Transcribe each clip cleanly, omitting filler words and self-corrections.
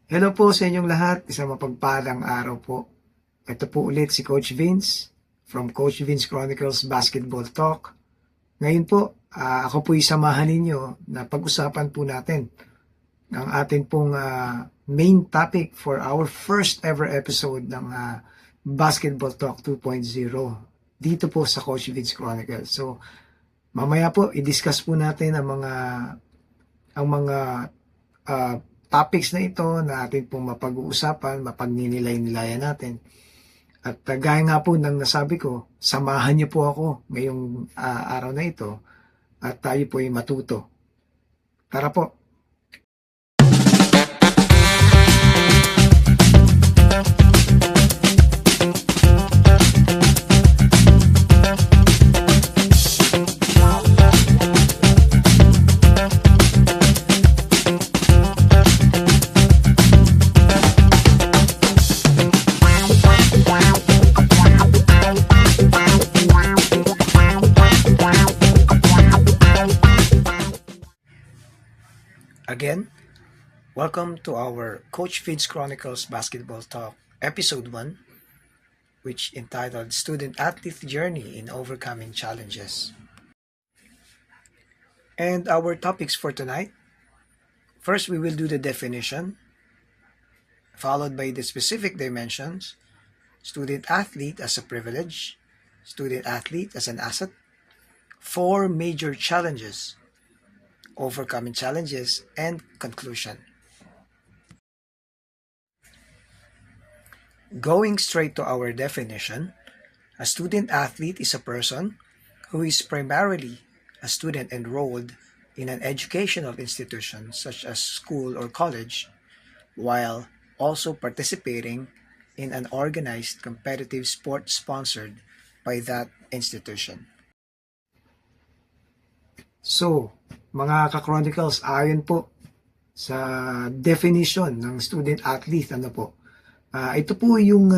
Hello po sa inyong lahat. Isang mapagpalang araw po. Ito po ulit si Coach Vince from Coach Vince Chronicles Basketball Talk. Ngayon po, ako po isamahan ninyo na pag-usapan po natin ang atin pong main topic for our first ever episode ng Basketball Talk 2.0 dito po sa Coach Vince Chronicles. So, mamaya po i-discuss po natin ang mga topics na ito na atin pong mapag-uusapan, mapagninilay-nilayan natin. At gaya nga po ng nasabi ko, samahan niyo po ako ngayong araw na ito at tayo po ay matuto. Tara po! Again, welcome to our Coach Vince Chronicles Basketball Talk, Episode 1, which entitled Student Athlete Journey in Overcoming Challenges. And our topics for tonight, first we will do the definition, followed by the specific dimensions, student athlete as a privilege, student athlete as an asset, 4 major challenges, overcoming challenges, and conclusion. Going straight to our definition, a student athlete is a person who is primarily a student enrolled in an educational institution such as school or college, while also participating in an organized competitive sport sponsored by that institution. So, mga ka-chronicles, ayon po sa definition ng student athlete, ito po yung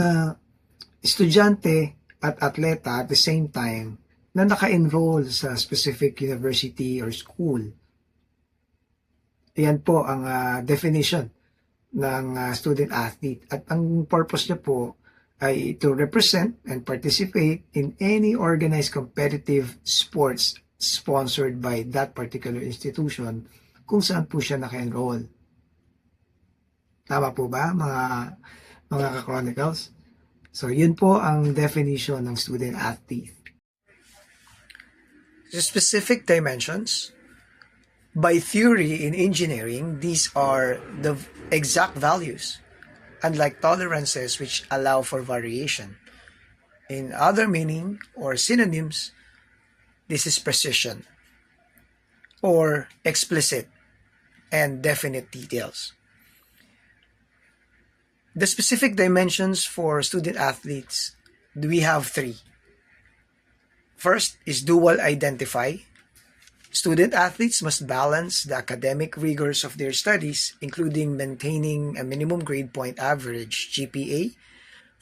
estudyante at atleta at the same time na naka-enroll sa specific university or school. Yan po ang definition ng student athlete. At ang purpose niya po ay to represent and participate in any organized competitive sports sponsored by that particular institution kung saan po siya naka-enroll. Tama po ba mga ka-chronicles? So yun po ang definition ng student athlete. The specific dimensions, by theory in engineering, these are the exact values, unlike tolerances which allow for variation. In other meaning or synonyms, this is precision, or explicit and definite details. The specific dimensions for student athletes, we have 3. First is dual identify. Student athletes must balance the academic rigors of their studies, including maintaining a minimum grade point average, GPA,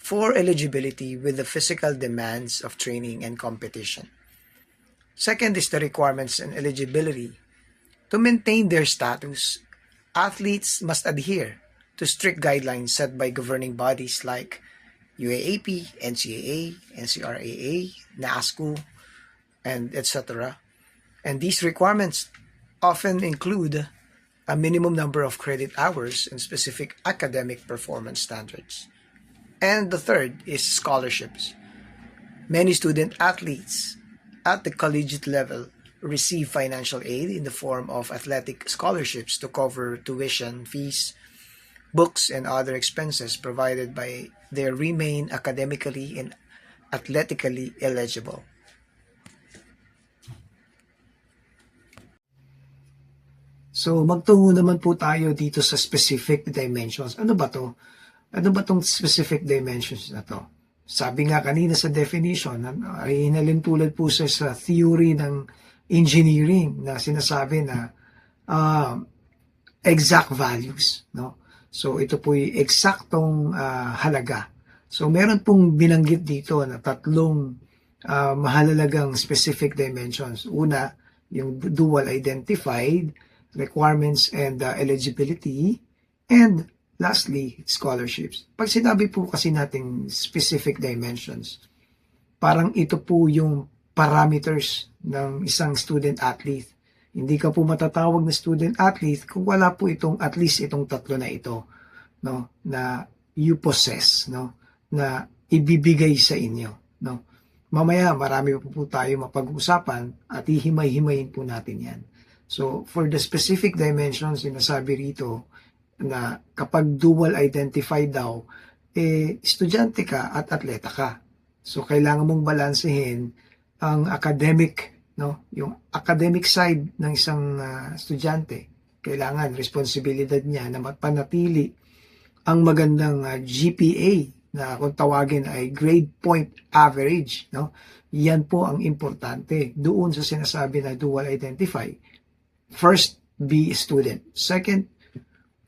for eligibility with the physical demands of training and competition. Second is the requirements and eligibility. To maintain their status, athletes must adhere to strict guidelines set by governing bodies like UAAP, NCAA, NCRAA, NASCO, and etc. And these requirements often include a minimum number of credit hours and specific academic performance standards. And the third is scholarships. Many student athletes at the collegiate level receive financial aid in the form of athletic scholarships to cover tuition fees, books, and other expenses provided by they remain academically and athletically eligible. So, magtungo naman po tayo dito sa specific dimensions. Ano ba to? Ano ba tong specific dimensions na to? Sabi nga kanina sa definition, ay hinalin tulad po sa theory ng engineering na sinasabi na exact values. No? So ito po yung eksaktong halaga. So meron pong binanggit dito na 3 mahalagang specific dimensions. Una, yung dual identified, requirements and eligibility, and lastly, scholarships. Pag sinabi po kasi nating specific dimensions, parang ito po yung parameters ng isang student athlete. Hindi ka po matatawag na student athlete kung wala po itong at least itong tatlo na ito, no, na you possess, no, na ibibigay sa inyo, no. Mamaya marami po tayo mapag-uusapan at hihimay-himayin po natin 'yan. So, for the specific dimensions, sinasabi rito na kapag dual identified daw, estudyante ka at atleta ka. So, kailangan mong balansehin ang academic, no? Yung academic side ng isang estudyante. Kailangan, responsibilidad niya na mapanatili ang magandang GPA na kung tawagin ay grade point average, no? Yan po ang importante doon sa sinasabi na dual identify. First, be a student. Second,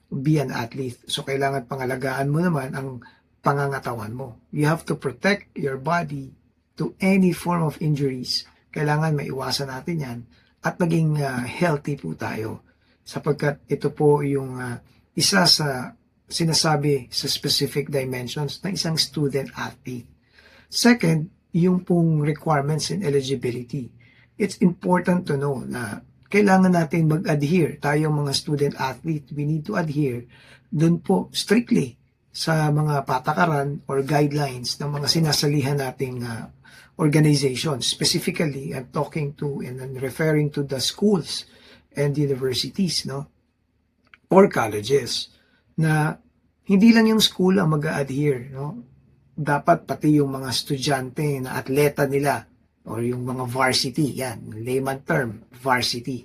be an athlete. So, kailangan pangalagaan mo naman ang pangangatawan mo. You have to protect your body to any form of injuries. Kailangan maiwasan natin yan at maging healthy po tayo. Sapagkat ito po yung isa sa sinasabi sa specific dimensions ng isang student athlete. Second, yung pong requirements and eligibility. It's important to know na kailangan natin mag-adhere. Tayong mga student athlete, we need to adhere dun po strictly sa mga patakaran or guidelines ng mga sinasalihan nating organizations. Specifically, I'm talking to and I'm referring to the schools and universities, no? Or colleges, na hindi lang yung school ang mag-adhere, no? Dapat pati yung mga estudyante na atleta nila or yung mga varsity, yan, layman term, varsity,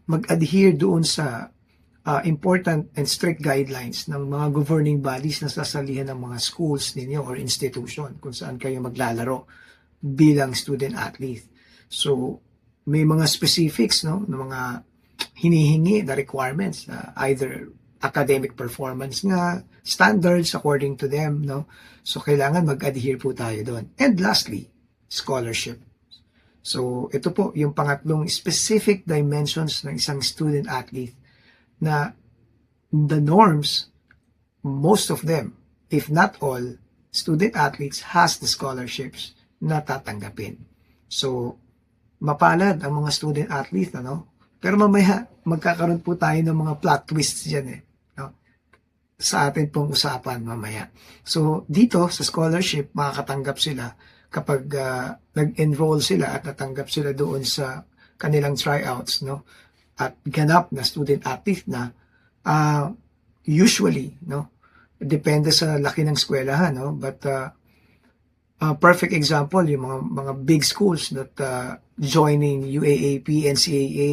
mag-adhere doon sa important and strict guidelines ng mga governing bodies na sasalihan ng mga schools ninyo or institution kung saan kayo maglalaro bilang student athlete. So, may mga specifics, no, ng mga hinihingi na requirements, either academic performance nga, standards according to them, no? So, kailangan mag-adhere po tayo doon. And lastly, scholarship. So, ito po yung pangatlong specific dimensions ng isang student athlete na the norms, most of them, if not all, student athletes has the scholarships na tatanggapin. So, mapalad ang mga student athlete, ano? Pero mamaya, magkakaroon po tayo ng mga plot twists dyan no? Sa atin pong usapan mamaya. So, dito sa scholarship, makakatanggap sila kapag nag-enroll sila at natanggap sila doon sa kanilang tryouts, no? At ganap na student athlete na usually, no? Depende sa laki ng eskwelahan, no? But perfect example, yung mga big schools that joining UAAP, NCAA,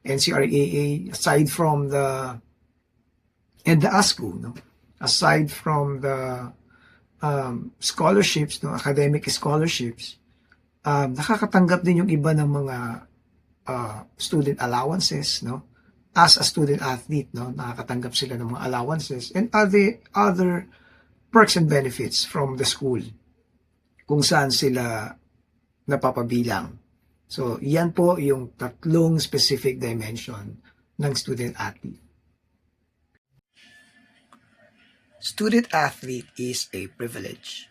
NCRAA, aside from the ASCO, no? Aside from the scholarships, no, academic scholarships, nakakatanggap din yung iba ng mga student allowances, no? As a student athlete, no, nakakatanggap sila ng mga allowances and other perks and benefits from the school kung saan sila napapabilang. So, yan po yung tatlong specific dimension ng student athlete. Student athlete is a privilege.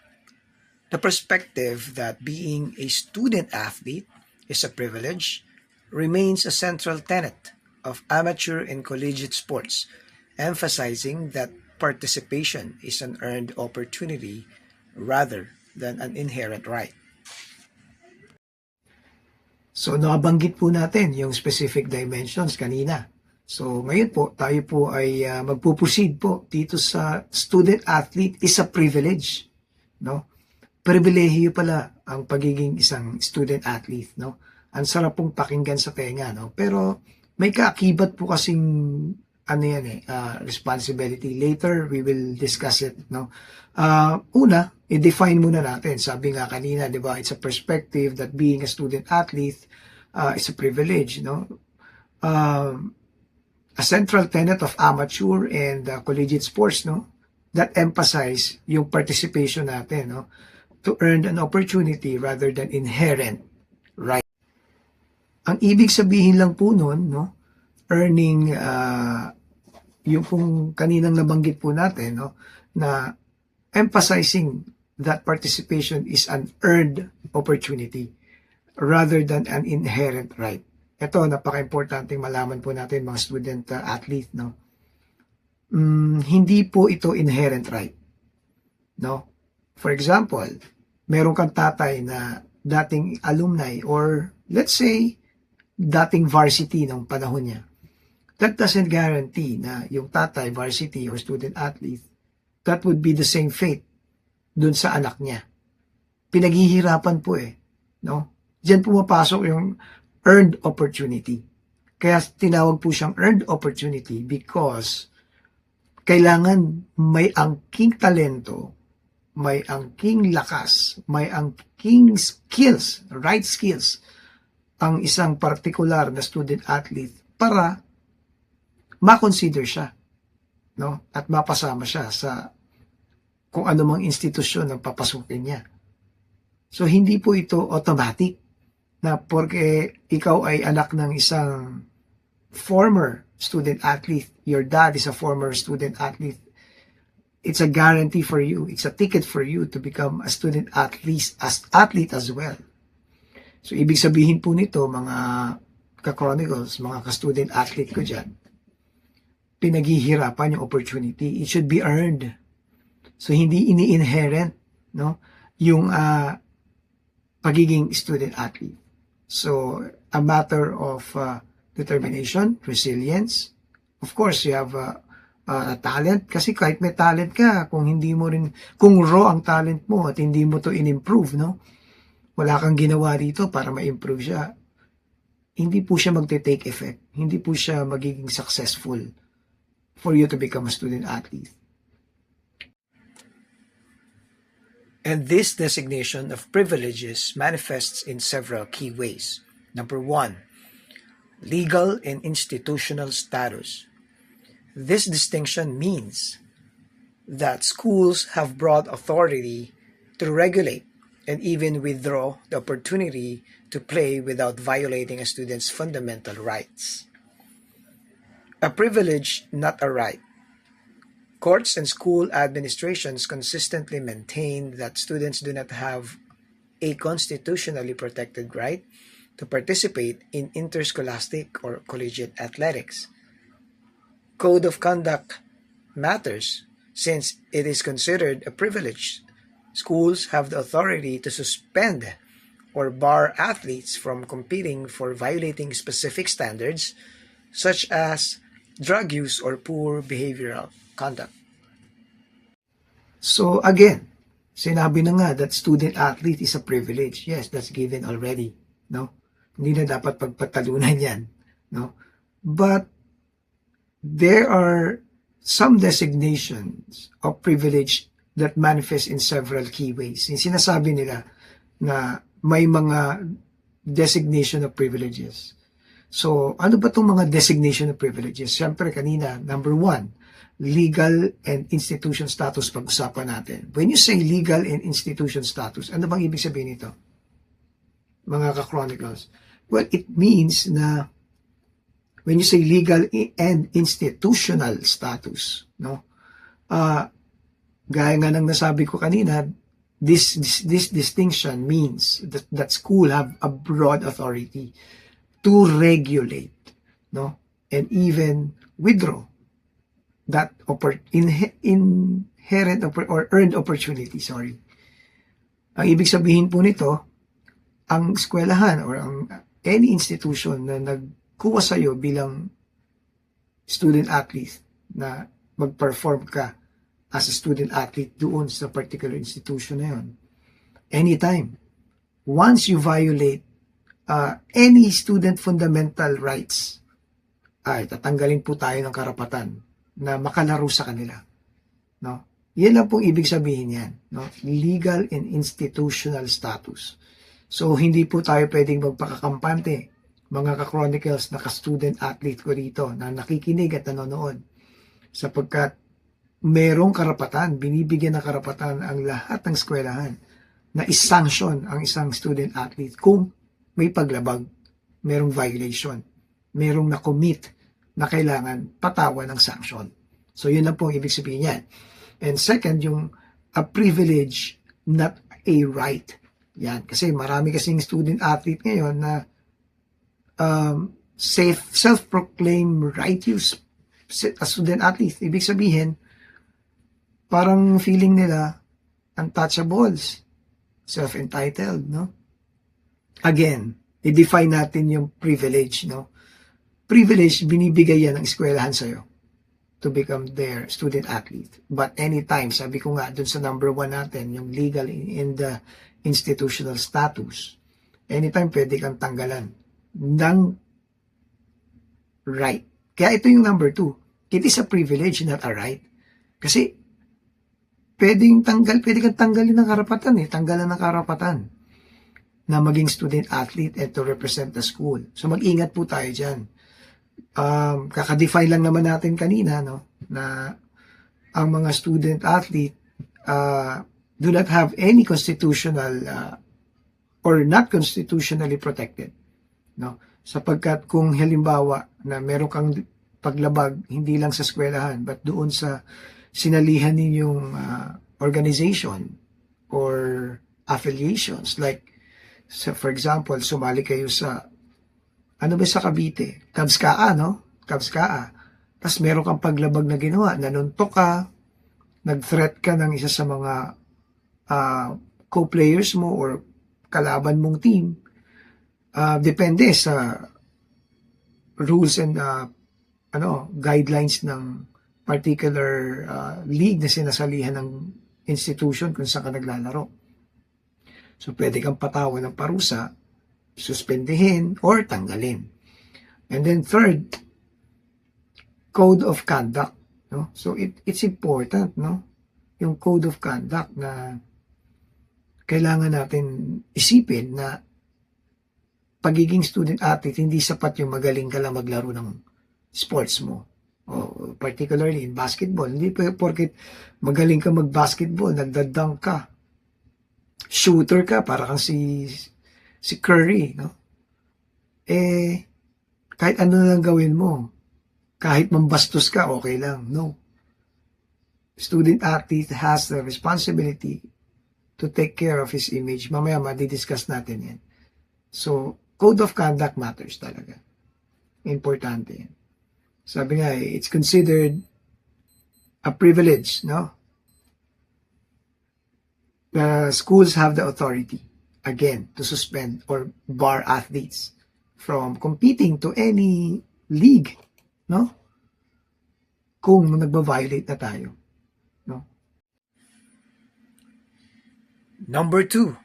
The perspective that being a student athlete is a privilege remains a central tenet of amateur and collegiate sports, emphasizing that participation is an earned opportunity rather than an inherent right. So, nabanggit po natin yung specific dimensions kanina. So, ngayon po, tayo po ay magpuproceed po dito sa student athlete is a privilege, no? Pribilehiyo pala ang pagiging isang student athlete, no? Ang sarap pong pakinggan sa tenga, no? Pero may kaakibat po kasing responsibility. Later, we will discuss it, no? Una, i-define muna natin. Sabi nga kanina, di ba, it's a perspective that being a student athlete is a privilege, no? A central tenet of amateur and collegiate sports, no, that emphasize yung participation natin, no, to earn an opportunity rather than inherent right. Ang ibig sabihin lang po nun, no, earning yung kung kaninang nabanggit po natin, no, na emphasizing that participation is an earned opportunity rather than an inherent right. Ito, napaka-importanting malaman po natin mga student athlete, no? Hindi po ito inherent right, no? For example, meron kang tatay na dating alumni or let's say dating varsity ng panahon niya. That doesn't guarantee na yung tatay, varsity or student athlete, that would be the same fate dun sa anak niya. Pinaghihirapan po no? Diyan pumapasok yung earned opportunity. Kaya tinawag po siyang earned opportunity because kailangan may angking talento, may angking lakas, may angking skills, right skills, ang isang particular na student athlete para ma-consider siya, no? At mapasama siya sa kung anumang institusyon ang papasukin niya. So, hindi po ito automatic na porque ikaw ay anak ng isang former student athlete, your dad is a former student athlete, it's a guarantee for you, it's a ticket for you to become a student athlete as well. So, ibig sabihin po nito, mga ka-chronicles, mga ka-student athlete ko dyan, pinaghihirapan yung opportunity. It should be earned. So, hindi ini-inherent, no, yung pagiging student athlete. So, a matter of determination, resilience. Of course, you have talent. Kasi kahit may talent ka, kung hindi mo rin, kung raw ang talent mo at hindi mo to in-improve, no, wala kang ginawa dito para ma-improve siya, hindi po siya magte-take effect. Hindi po siya magiging successful for you to become a student athlete. And this designation of privileges manifests in several key ways. Number 1, legal and institutional status. This distinction means that schools have broad authority to regulate and even withdraw the opportunity to play without violating a student's fundamental rights. A privilege, not a right. Courts and school administrations consistently maintain that students do not have a constitutionally protected right to participate in interscholastic or collegiate athletics. Code of conduct matters since it is considered a privilege. Schools have the authority to suspend or bar athletes from competing for violating specific standards such as drug use or poor behavioral conduct. So again, sinabi na nga that student athlete is a privilege. Yes, that's given already, no? Hindi na dapat pagpatalunan yan, no? But there are some designations of privilege that manifest in several key ways. Yung sinasabi nila na may mga designation of privileges. So, ano ba itong mga designation of privileges? Siyempre, kanina, number 1, legal and institution status pag-usapan natin. When you say legal and institution status, ano bang ibig sabihin nito? Mga ka-chronicles. Well, it means na when you say legal and institutional status, no? Gaya nga ng nasabi ko kanina, this distinction means that school have a broad authority to regulate, no, and even withdraw that inherent or earned opportunity. Sorry. Ang ibig sabihin po nito, ang eskwelahan or ang any institution na nagkuha sa iyo bilang student athlete na mag-perform ka as a student athlete doon sa particular institution na yun, anytime, once you violate any student fundamental rights, ay tatanggalin po tayo ng karapatan na makalaro sa kanila, no? Yan lang pong ibig sabihin yan, no? Legal and institutional status. So hindi po tayo pwedeng magpakakampante, mga ka-chronicles na ka-student athlete ko dito na nakikinig at nanonood, sapagkat merong karapatan, binibigyan ng karapatan ang lahat ng eskwelahan na isanction ang isang student athlete kung may paglabag, merong violation, merong na-commit na kailangan patawan ng sanction. So yun lang po ang ibig sabihin yan. And second, yung a privilege, not a right. Yan. Kasi marami kasing student athlete ngayon na self-proclaimed right use as student athlete. Ibig sabihin, parang feeling nila untouchables, self-entitled, no? Again, i-define natin yung privilege, no? Privilege, binibigay yan ng eskwelahan sa'yo to become their student athlete. But anytime, sabi ko nga, dun sa number 1 natin, yung legal in the institutional status, anytime pwede kang tanggalan ng right. Kaya ito yung number 2. It is a privilege, not a right. Kasi pwede kang tanggalin ng karapatan tanggalan ng karapatan na maging student athlete and to represent the school. So mag-ingat po tayo dyan. Kaka-define lang naman natin kanina, no, na ang mga student athlete do not have any constitutional or not constitutionally protected, no? Sapagkat kung halimbawa na meron kang paglabag hindi lang sa eskwelahan but doon sa sinalihan ninyong organization or affiliations, like for example, sumali kayo sa sa Cavite, Cavs-KA, no? Cavs-KA. Tapos meron kang paglabag na ginawa, nanuntok ka, nag-threat ka ng isa sa mga co-players mo or kalaban mong team. Depende sa rules and guidelines ng particular league na sinasalihan ng institution kung saan ka naglalaro. So, pwede kang patawan ng parusa, suspendihin, or tanggalin. And then third, code of conduct. No? So, it's important, no? Yung code of conduct na kailangan natin isipin na pagiging student athlete, hindi sapat yung magaling ka lang maglaro ng sports mo. O, particularly in basketball. Hindi porket magaling ka mag-basketball, nagdadunk ka, shooter ka, para kang si Curry, no? Kahit ano lang gawin mo, kahit mambastos ka, okay lang. No. Student athlete has the responsibility to take care of his image. Mamaya madidiscuss natin yan. So, code of conduct matters talaga. Importante yan. Sabi nga, it's considered a privilege, no? The schools have the authority, again, to suspend or bar athletes from competing to any league, no? Kung nagba-violate na tayo, no? Number 2,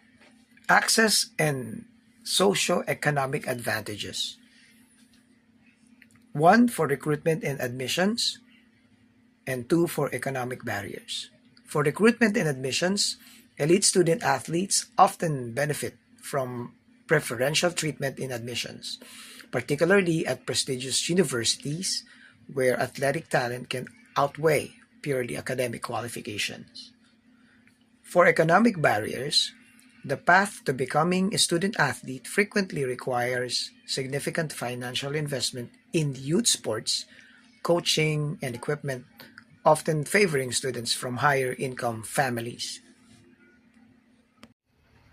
access and socio-economic advantages. 1 for recruitment and admissions, and 2 for economic barriers. For recruitment and admissions, elite student athletes often benefit from preferential treatment in admissions, particularly at prestigious universities where athletic talent can outweigh purely academic qualifications. For economic barriers, the path to becoming a student athlete frequently requires significant financial investment in youth sports, coaching, and equipment, often favoring students from higher income families.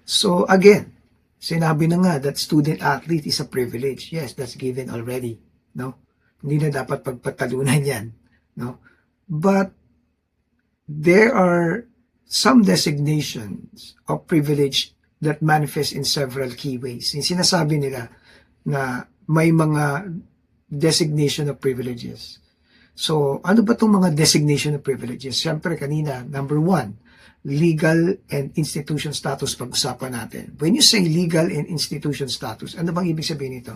So again, sinabi na nga that student athlete is a privilege. Yes, that's given already, no? Hindi na dapat pagpatalunan yan, no? But there are some designations of privilege that manifest in several key ways. Yung sinasabi nila na may mga designation of privileges. So, ano ba itong mga designation of privileges? Siyempre, kanina, number 1, legal and institution status pag-usapan natin. When you say legal and institution status, ano bang ibig sabihin nito?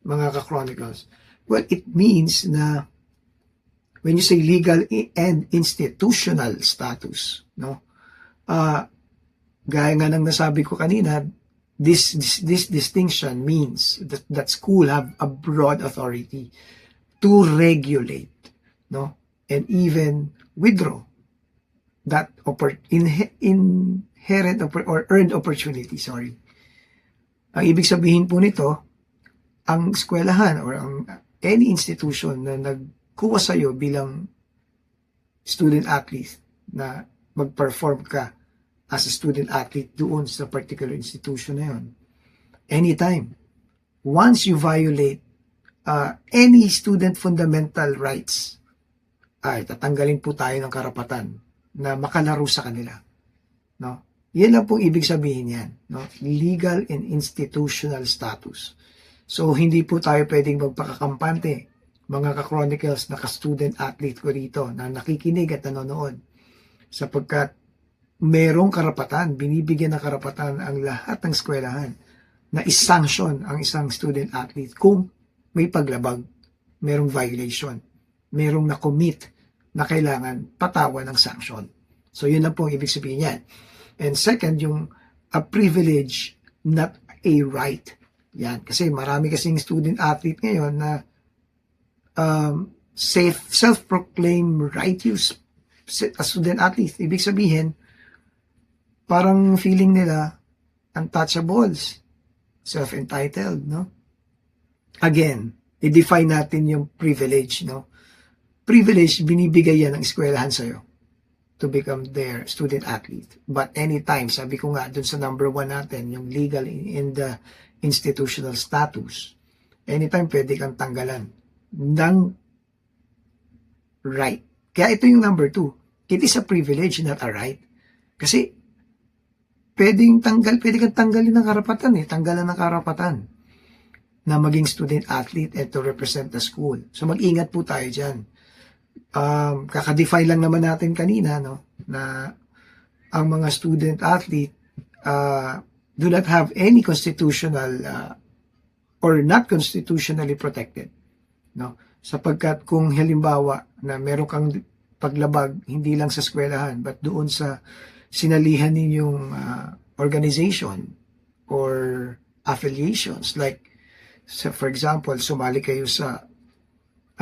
Mga ka-chronicles. Well, it means na when you say legal and institutional status, no? Gaya nga ng nasabi ko kanina, this distinction means that school have a broad authority to regulate, no, and even withdraw that inherent or earned opportunity. Sorry. Ang ibig sabihin po nito, ang eskwelahan or ang any institution na kuha sa'yo bilang student athlete na mag-perform ka as a student athlete doon sa particular institution na yun. Anytime. Once you violate any student fundamental rights, ay tatanggalin po tayo ng karapatan na makalaro sa kanila. No? Yan lang pong ibig sabihin yan. No? Legal and institutional status. So, hindi po tayo pwedeng magpakakampante, mga ka-chronicles na ka-student athlete ko rito na nakikinig at nanonood. Sapagkat merong karapatan, binibigyan ng karapatan ang lahat ng eskwelahan na isanction ang isang student athlete kung may paglabag, merong violation, merong na-commit na kailangan patawan ng sanction. So, yun lang po ang ibig sabihin yan. And second, yung a privilege, not a right. Yan. Kasi marami kasing student athlete ngayon na self-proclaimed right use as student athlete. Ibig sabihin, parang feeling nila untouchables, self-entitled, no? Again, i-define natin yung privilege, no? Privilege, binibigay yan ng eskwelahan sa'yo to become their student athlete. But anytime, sabi ko nga, dun sa number 1 natin, yung legal in the institutional status, anytime pwede kang tanggalan ng right. Kaya ito yung number 2. It is a privilege, not a right. Kasi, pwede kang tanggalin ng karapatan tanggalan ng karapatan na maging student athlete and to represent the school. So, mag-ingat po tayo dyan. Kaka-define lang naman natin kanina, no, na ang mga student athlete do not have any constitutional or not constitutionally protected, no, sapagkat kung halimbawa na meron kang paglabag hindi lang sa eskwelahan but doon sa sinalihan ninyong organization or affiliations, like for example, sumali kayo sa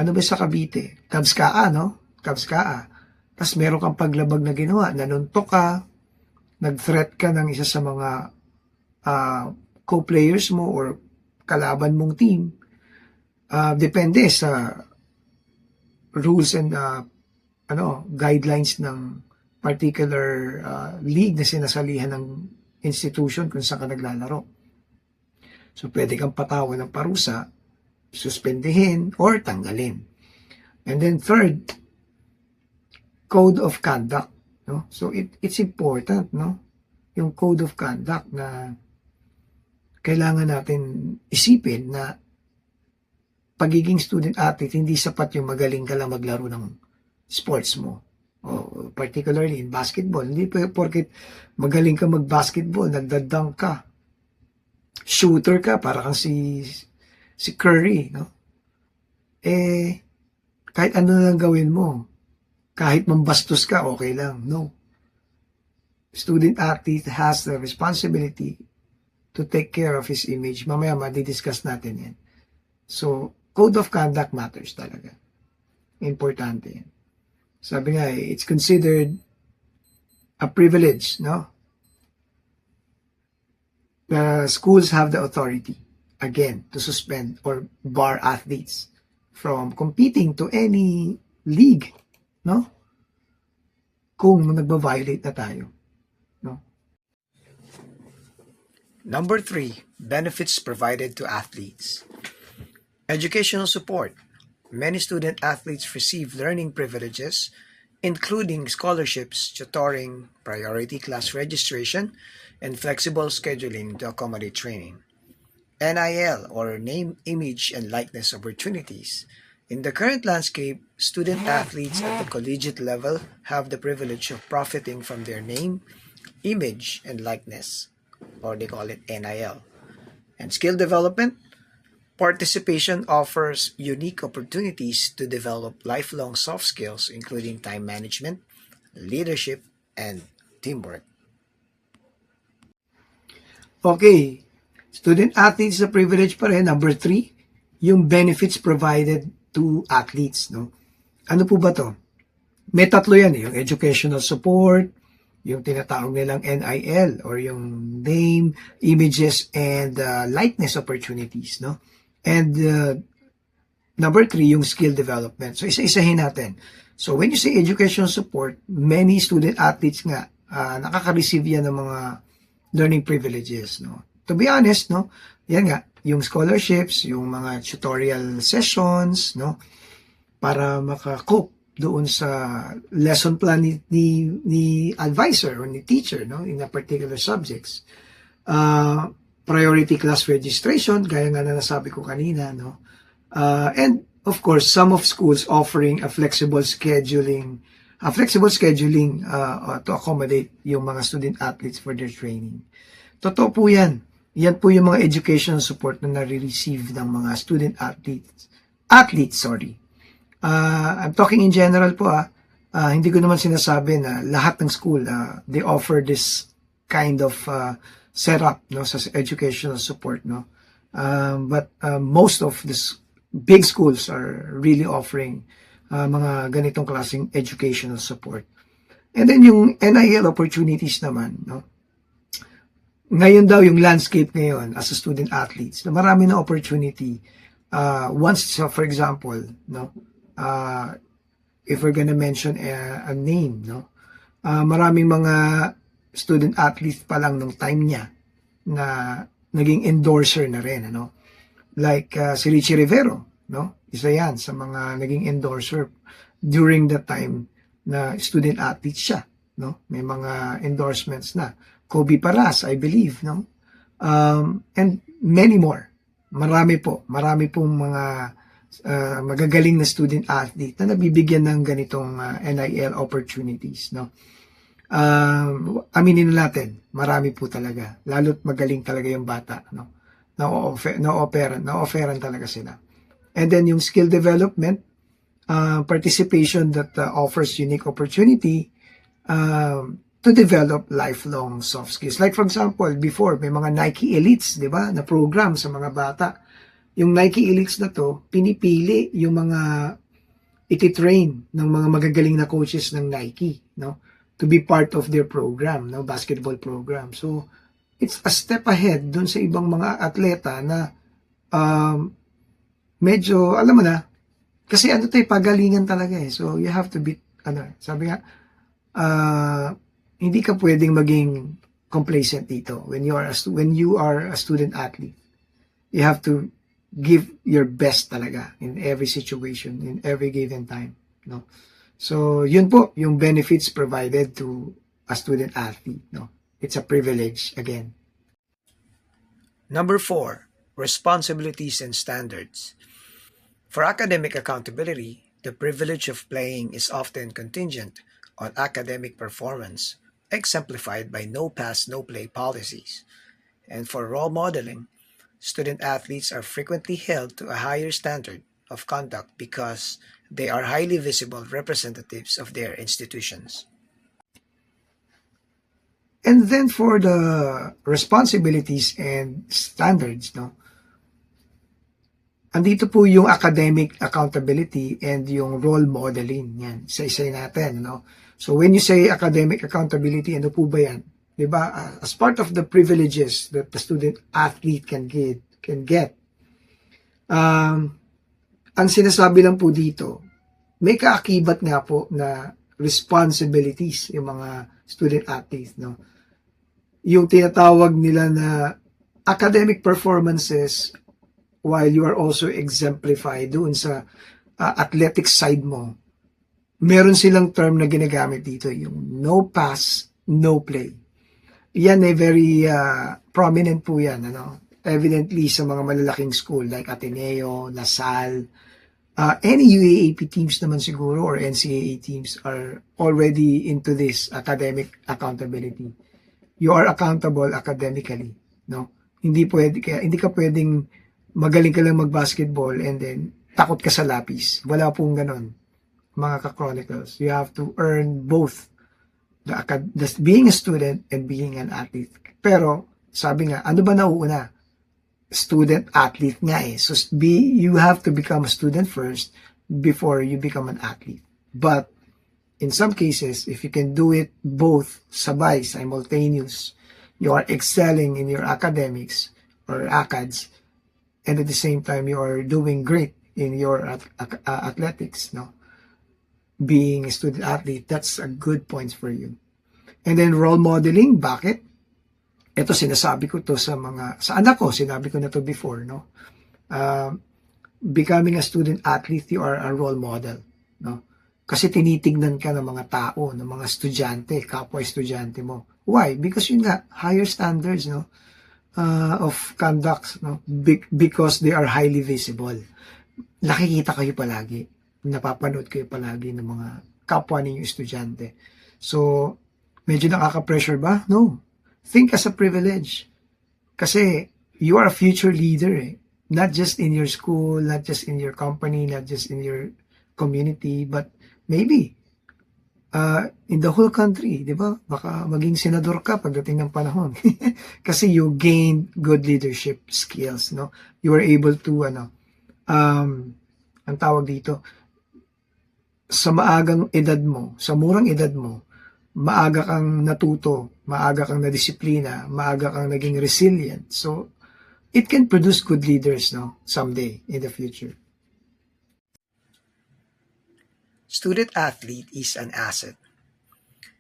sa Cavite, Cavs-KA, no? Cavs-KA. Tapos meron kang paglabag na ginawa, nanuntok ka, nag-threat ka ng isa sa mga co-players mo or kalaban mong team. Depende sa rules and guidelines ng particular league na sinasalihan ng institution kung saan ka naglalaro. So, pwede kang patawan ng parusa, suspendihin, or tanggalin. And then third, code of conduct. No? So, it's important, no? Yung code of conduct na kailangan natin isipin na pagiging student athlete, hindi sapat yung magaling ka lang maglaro ng sports mo. O, particularly in basketball. Hindi porket magaling ka mag-basketball, nagdadunk ka, shooter ka, para kang si Curry, no? Kahit ano lang gawin mo, kahit mambastos ka, okay lang. No. Student athlete has the responsibility to take care of his image. Mamaya madidiscuss natin yan. So, code of conduct matters talaga. Importante yan. Sabi nga, it's considered a privilege, no? The schools have the authority, again, to suspend or bar athletes from competing to any league, no? Kung nagba-violate na tayo, no? Number 3, benefits provided to athletes. Educational support. Many student athletes receive learning privileges, including scholarships, tutoring, priority class registration, and flexible scheduling to accommodate training. NIL, or name, image, and likeness opportunities. In the current landscape, student athletes at the collegiate level have the privilege of profiting from their name, image, and likeness, or they call it NIL. And skill development, participation offers unique opportunities to develop lifelong soft skills, including time management, leadership, and teamwork. Okay, student athletes is a privilege pa rin. Number 3, yung benefits provided to athletes, no? Ano po ba to? May tatlo yan, yung educational support, yung tinatawag nilang NIL, or yung name, images, and likeness opportunities, no? And Number 3, yung skill development. So, isa-isahin natin. So, when you say educational support, many student athletes nga, nakaka-receive yan ng mga learning privileges, no? To be honest, no, yan nga, yung scholarships, yung mga tutorial sessions, no, para maka-cope doon sa lesson plan ni advisor or ni teacher, no, in a particular subjects. Priority class registration, gaya nga na nasabi ko kanina, no, and of course, some of schools offering a flexible scheduling to accommodate yung mga student athletes for their training. Totoo po yan. Yan po yung mga educational support na nare-receive ng mga student athletes. I'm talking in general po hindi ko naman sinasabi na lahat ng school they offer this kind of setup, no, sa educational support, no. But most of this big schools are really offering mga ganitong klaseng educational support. And then yung NIL opportunities naman, no. Ngayon daw yung landscape ngayon as a student athletes, na marami na opportunity. Once, so for example, no, if we're gonna mention a name, no, maraming mga student athletes pa lang nung time niya na naging endorser na rin, ano. Like si Richie Rivero, no, isa yan sa mga naging endorser during the time na student athlete siya, no. May mga endorsements na. Kobe Paras, I believe, no? And many more. Marami pong mga magagaling na student athlete na nabibigyan ng ganitong NIL opportunities, no? Aminin natin, marami po talaga. Lalo't magaling talaga yung bata, no? Na-offeran talaga sila. And then yung skill development, participation that offers unique opportunity, to develop lifelong soft skills. Like for example, before may mga Nike Elites, 'di ba, na program sa mga bata. Yung Nike Elites na to, pinipili yung mga iti-train ng mga magagaling na coaches ng Nike, no, to be part of their program, no, basketball program. So, it's a step ahead dun sa ibang mga atleta na medyo, alam mo na, kasi ano tayo, pagalingan talaga eh. So, you have to be, sabi nga, hindi ka pwedeng maging complacent dito when you are a student athlete. You have to give your best talaga in every situation, in every given time, no. So yun po yung benefits provided to a student athlete, no. It's a privilege again. Number 4, responsibilities and standards. For academic accountability, the privilege of playing is often contingent on academic performance, exemplified by no pass, no play policies. And for role modeling, student athletes are frequently held to a higher standard of conduct because they are highly visible representatives of their institutions. And then for the responsibilities and standards, no, andito po yung academic accountability and yung role modeling. Yan, isa-isa natin, no. So when you say academic accountability, ano po ba yan? Diba? As part of the privileges that the student athlete can get. Ang sinasabi lang po dito, may kaakibat nga po na responsibilities yung mga student athletes, no? Yung tinatawag nila na academic performances while you are also exemplified doon sa athletic side mo. Meron silang term na ginagamit dito, yung no pass, no play. Yan ay very prominent po yan, ano? Evidently sa mga malalaking school like Ateneo, LaSalle, any UAAP teams naman siguro or NCAA teams are already into this academic accountability. You are accountable academically, no? Hindi ka pwedeng magaling ka lang mag-basketball and then takot ka sa lapis. Wala pong ganon, mga ka-chronicles. You have to earn both being a student and being an athlete. Pero sabi nga, ano ba nauuna? Student athlete nga eh. So you have to become a student first before you become an athlete. But in some cases, if you can do it both sabay, simultaneous, you are excelling in your academics or ACADS, and at the same time you are doing great in your athletics, no? Being a student athlete, that's a good point for you. And then role modeling, bakit? Ito sinasabi ko to sa anak ko, sinabi ko na to before, no? Becoming a student athlete, you are a role model, no? Kasi tinitignan ka ng mga tao, ng mga estudyante, kapwa estudyante mo. Why? Because yun nga, higher standards, no? Of conduct, no? Because they are highly visible. Nakikita kayo palagi, napapanood kayo palagi ng mga kapwa ninyo estudyante. So, medyo nakaka-pressure ba? No. Think as a privilege. Kasi you are a future leader, eh. Not just in your school, not just in your company, not just in your community, but maybe in the whole country, di ba? Baka maging senador ka pagdating ng panahon. Kasi you gained good leadership skills, no? You were able to, ang tawag dito, sa maagang edad mo, sa murang edad mo, maaga kang natuto, maaga kang nadisiplina, maaga kang naging resilient. So, it can produce good leaders, no, someday in the future. Student athlete is an asset.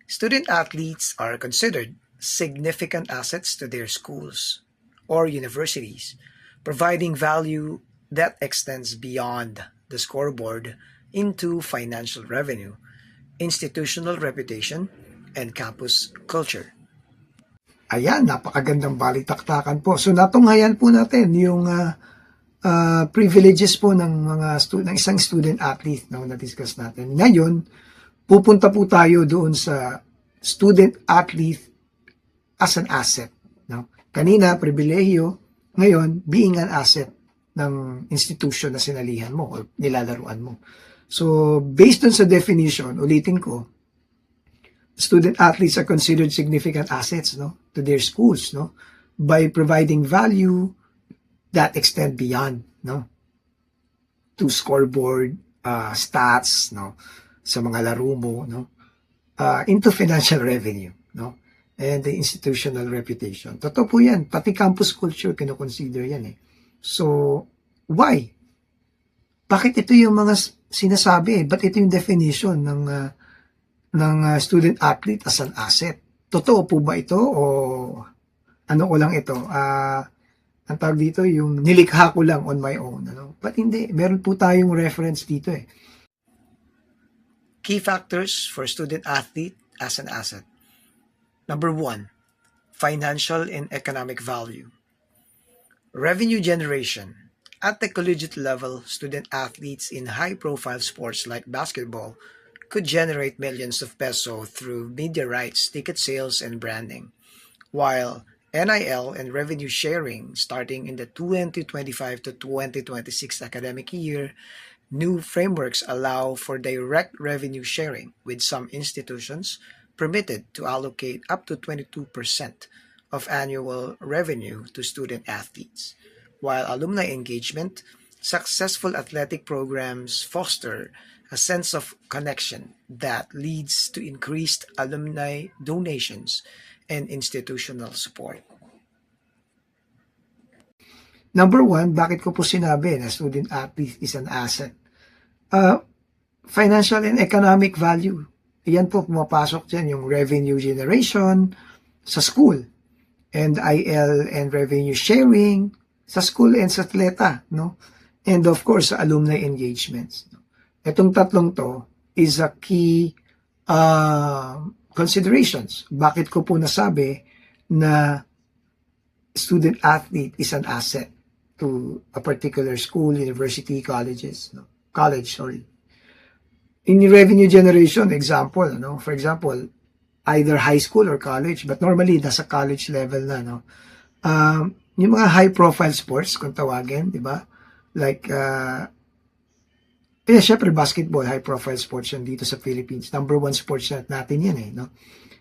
Student athletes are considered significant assets to their schools or universities, providing value that extends beyond the scoreboard into financial revenue, institutional reputation, and campus culture. Ayan, napakagandang balitaktakan po. So natunghayan po natin yung privileges po ng ng isang student athlete na na-discuss natin. Ngayon, pupunta po tayo doon sa student athlete as an asset, no? Kanina pribilehiyo, ngayon being an asset ng institution na sinalihan mo o nilalaruan mo. So, based on sa definition, ulitin ko, student athletes are considered significant assets, no, to their schools, no, by providing value that extend beyond, no, to scoreboard, stats, no, sa mga laro mo, no, into financial revenue, no, and the institutional reputation. Totoo po yan. Pati campus culture, kinoconsider yan eh. So, why? Bakit ito yung mga sinasabi? Ba't ito yung definition ng student athlete as an asset? Totoo po ba ito? O ano ko lang ito? Ang tawag dito, yung nilikha ko lang on my own. Ano? But hindi. Meron po tayong reference dito eh. Key factors for student athlete as an asset. Number 1, financial and economic value. Revenue generation. At the collegiate level, student athletes in high-profile sports like basketball could generate millions of pesos through media rights, ticket sales, and branding, while NIL and revenue sharing starting in the 2025 to 2026 academic year, new frameworks allow for direct revenue sharing, with some institutions permitted to allocate up to 22% of annual revenue to student athletes. While alumni engagement, successful athletic programs foster a sense of connection that leads to increased alumni donations and institutional support. Number 1, bakit ko po sinabi na student athlete is an asset? Financial and economic value. Yan po, pumapasok dyan yung revenue generation sa school, and IL and revenue sharing sa school and sa atleta, no? And of course, sa alumni engagements. Itong tatlong to is a key considerations. Bakit ko po nasabi na student athlete is an asset to a particular school, university, colleges, no? College, sorry. In revenue generation, example, no? For example, either high school or college, but normally nasa college level na, no? Yung mga high-profile sports, kung tawagin, di ba? Like, syempre basketball, high-profile sports yan dito sa Philippines. Number 1 sports natin yan eh, no?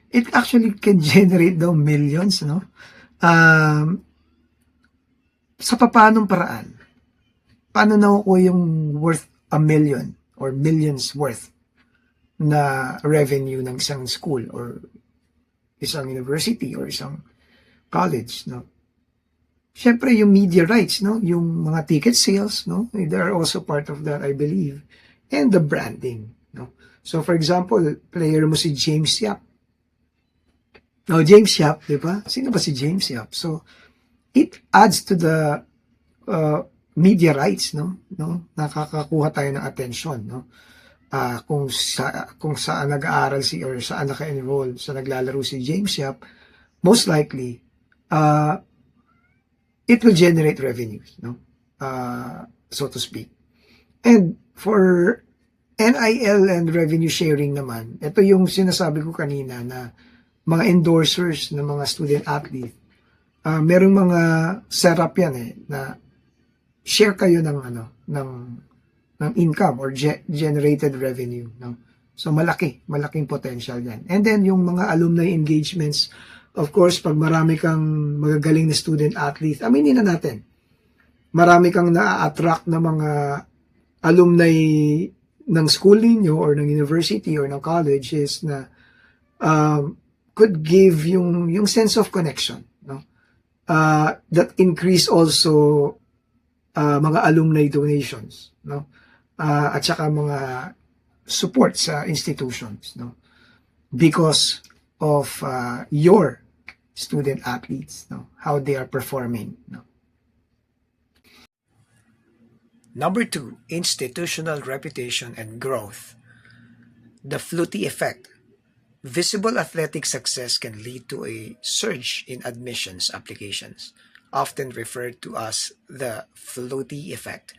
It actually can generate daw millions, no? Sa papanong paraan? Paano nakukuha yung worth a million or millions worth na revenue ng isang school or isang university or isang college, no? syempre yung media rights, no? Yung mga ticket sales, no? They are also part of that, I believe. And the branding, no? So for example, player mo si James Yap. No, James Yap, di ba? Sino ba si James Yap? So it adds to the media rights, no? Nakakakuha tayo ng attention, no? Kung saan nag-aaral si or saan naka-enroll, sa naglalaro si James Yap, most likely it will generate revenues, no? So to speak. And for NIL and revenue sharing naman, ito yung sinasabi ko kanina na mga endorsers ng mga student athlete, merong mga setup yan na share kayo ng ng income or generated revenue, no? So malaking potential yan. And then yung mga alumni engagements, of course, pag marami kang magagaling na student athlete, aminin na natin, marami kang na-attract na mga alumni ng school ninyo or ng university or ng colleges na could give yung sense of connection, no? That increase also mga alumni donations, no? At saka mga support sa institutions, no? Because of your student athletes, no? How they are performing, no? Number 2, institutional reputation and growth. The Flutie effect. Visible athletic success can lead to a surge in admissions applications, often referred to as the Flutie effect.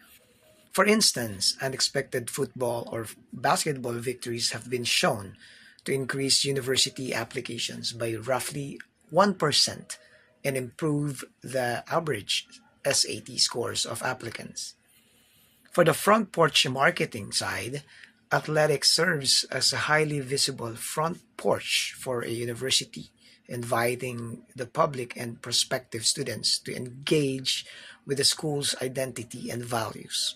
For instance, unexpected football or basketball victories have been shown to increase university applications by roughly 1% and improve the average SAT scores of applicants. For the front porch marketing side, athletics serves as a highly visible front porch for a university, inviting the public and prospective students to engage with the school's identity and values.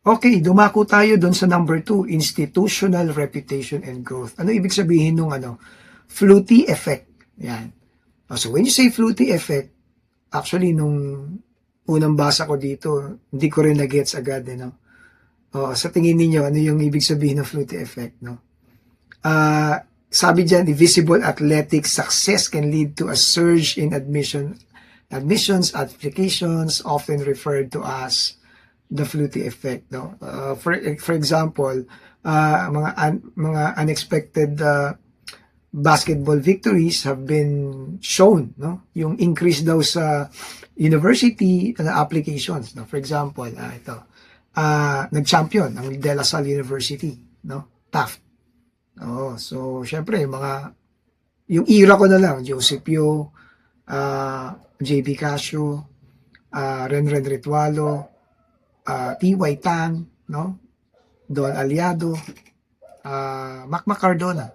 Okay, dumako tayo doon sa number 2, institutional reputation and growth. Ano ibig sabihin nung Flutie effect? Yan. So when you say Flutie effect, actually nung unang basa ko dito, hindi ko rin na-gets agad, no? Sa tingin niyo ano yung ibig sabihin ng Flutie effect, no? Sabi diyan, the visible athletic success can lead to a surge in admissions applications, often referred to as the Flutie effect, no? For example, mga unexpected basketball victories have been shown, no? Yung increase daw sa university applications, no? For example, nag-champion ang De La Salle University, no? Taft. So syempre yung era ko na lang, Joseph Yo, JB Casio, Renren Ritualo, T.Y. Tang, no? Don Aliado, Mac Cardona.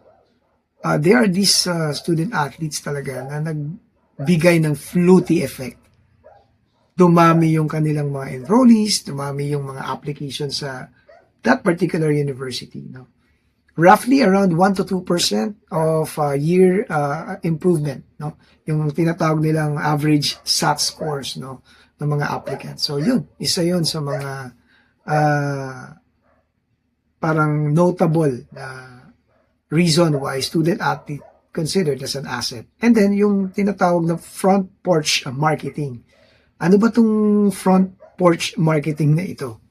They are these student athletes talaga na nagbigay ng Flutie effect. Dumami yung kanilang mga enrollees, dumami yung mga applications sa that particular university, no? Roughly around 1 to 2% of year improvement, no? Yung tinatawag nilang average SAT scores, no, ng mga applicants. So yun, isa yun sa mga parang notable na reason why student athlete considered as an asset. And then yung tinatawag na front porch marketing. Ano ba tong front porch marketing na ito?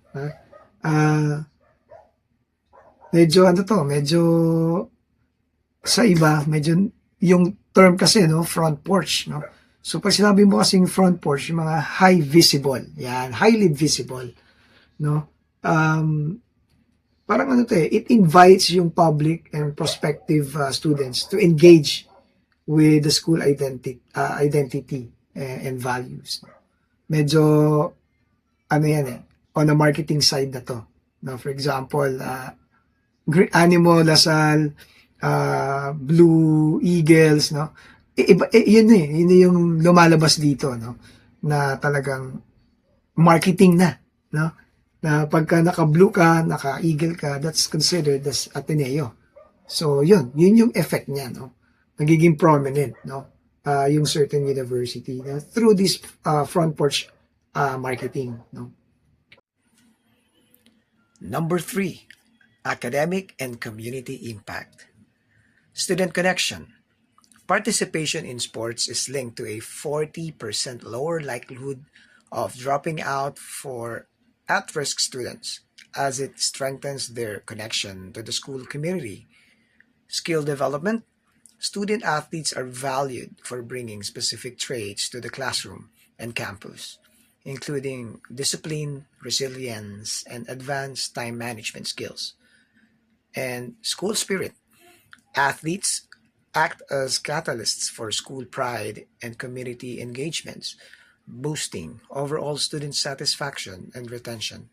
Medyo sa iba, medyo yung term kasi, no, front porch, no? So pag sinabi mo kasing front porch, yung mga high visible, yan, highly visible, no? Parang it invites yung public and prospective students to engage with the school identity and values. Medyo on the marketing side na to, no? For example, Animo Lasal, Blue Eagles, no? Yun yung lumalabas dito, no? Na talagang marketing na, no? Na pagka naka-blue ka, naka-eagle ka, that's considered as Ateneo. So yun yung effect niya, no? Nagiging prominent, no? yung certain university through this front porch marketing. No? Number 3, academic and community impact. Student connection. Participation in sports is linked to a 40% lower likelihood of dropping out for at-risk students, as it strengthens their connection to the school community. Skill development. Student athletes are valued for bringing specific traits to the classroom and campus, including discipline, resilience, and advanced time management skills. And school spirit. Athletes act as catalysts for school pride and community engagements, boosting overall student satisfaction and retention.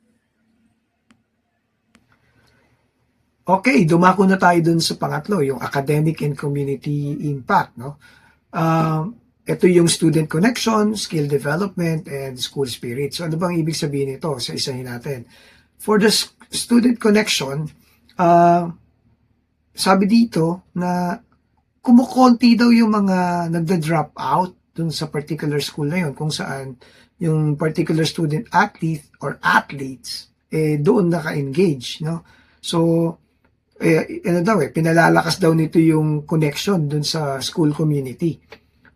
Okay, dumako na tayo dun sa pangatlo, yung academic and community impact. No? Ito yung student connection, skill development, and school spirit. So ano bang ibig sabihin nito? Sa isahin natin. For the student connection, sabi dito na kumukonti daw yung mga nagda-drop out dun sa particular school na yun, kung saan yung particular student athlete or athletes doon naka-engage. No? So, pinalalakas daw nito yung connection dun sa school community.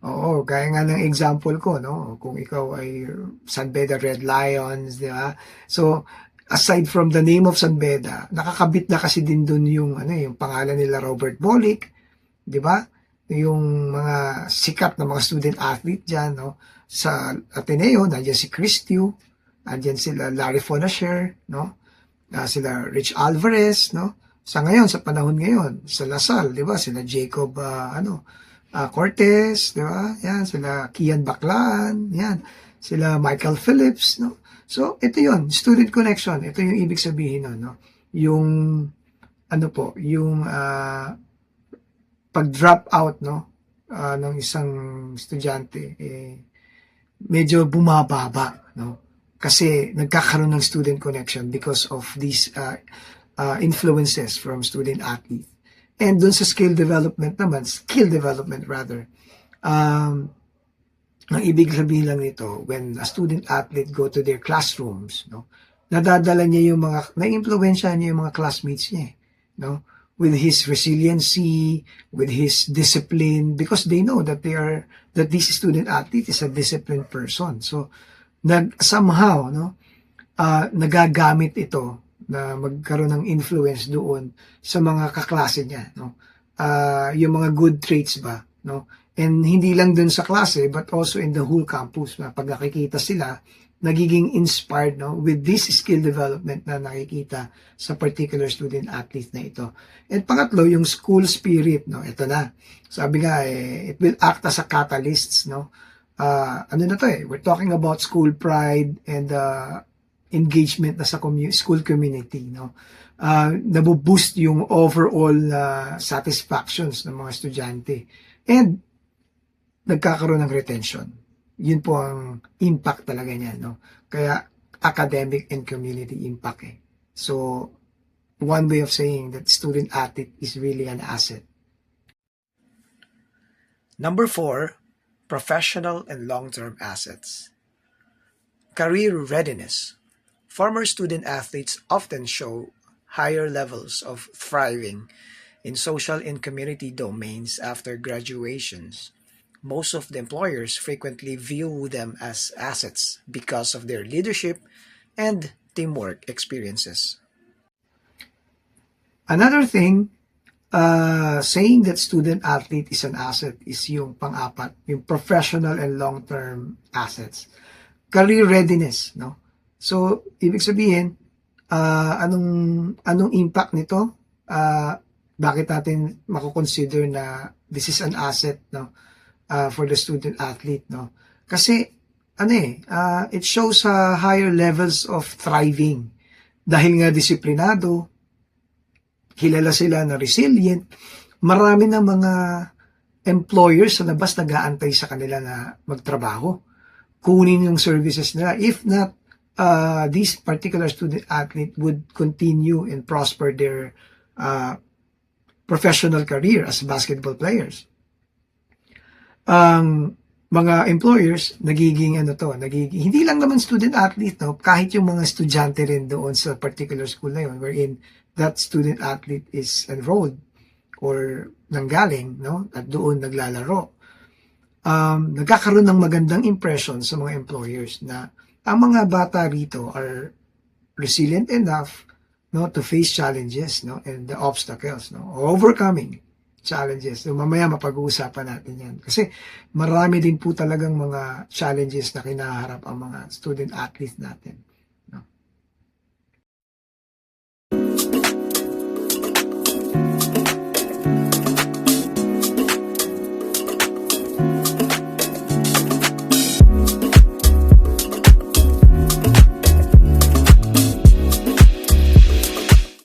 Oo, gaya nga ng example ko, no? Kung ikaw ay San Beda Red Lions, di ba? So, aside from the name of San Beda, nakakabit na kasi din dun yung, yung pangalan nila Robert Bolick, di ba? Yung mga sikat na mga student athlete dyan, no? Sa Ateneo, nandiyan si Chris Tew, nandiyan sila Larry Fonasher, no? Sila Rich Alvarez, no? Sa ngayon, sa panahon ngayon, sa Lasal, di ba? Sila Jacob, Cortez, di ba? Yan, sila Kian Baclan, yan. Sila Michael Phillips, no? So, ito yon, student connection. Ito yung ibig sabihin nun, no? Yung, yung pag-drop out, no? Ng isang estudyante, medyo bumababa, no? Kasi nagkakaroon ng student connection because of these influences from student athlete. And dun sa skill development, ang ibig sabihin lang nito, when a student athlete go to their classrooms, no, nadadala niya yung na-influensya niya yung mga classmates niya, no, with his resiliency, with his discipline, because they know that this student athlete is a disciplined person. So, somehow, no, nagagamit ito na magkaroon ng influence doon sa mga kaklase niya, no? Yung mga good traits ba, no? And hindi lang dun sa klase, but also in the whole campus, na pag nakikita sila, nagiging inspired, no? With this skill development na nakikita sa particular student athlete na ito. And pangatlo, yung school spirit, no? Ito na. Sabi nga, it will act as a catalyst, no? We're talking about school pride and engagement na sa school community, no? Nabuboost yung overall satisfactions ng mga estudyante. And nagkakaroon ng retention. Yun po ang impact talaga niya, no? Kaya academic and community impact. So, one way of saying that student athlete is really an asset. Number 4, professional and long-term assets. Career readiness. Former student athletes often show higher levels of thriving in social and community domains after graduations. Most of the employers frequently view them as assets because of their leadership and teamwork experiences. Another thing, saying that student athlete is an asset is yung pang-apat, yung professional and long-term assets. Career readiness, no? So, ibig sabihin, anong impact nito? Bakit natin mako-consider na this is an asset, no? For the student athlete, no? Kasi, it shows higher levels of thriving. Dahil nga disiplinado, kilala sila na resilient, marami na mga employers sa labas nag-aantay sa kanila na magtrabaho. Kunin yung services nila. If not, this particular student athlete would continue and prosper their professional career as basketball players. ang mga employers nagiging hindi lang naman student athlete, no, kahit yung mga estudyante rin doon sa particular school na yun, wherein that student athlete is enrolled or nanggaling, no, at doon naglalaro. Nagkakaroon ng magandang impression sa mga employers na ang mga bata rito are resilient enough, no, to face challenges, no, and the obstacles, no, overcoming challenges. So, mamaya mapag-uusapan natin yan. Kasi marami din po talagang mga challenges na kinaharap ang mga student athletes natin.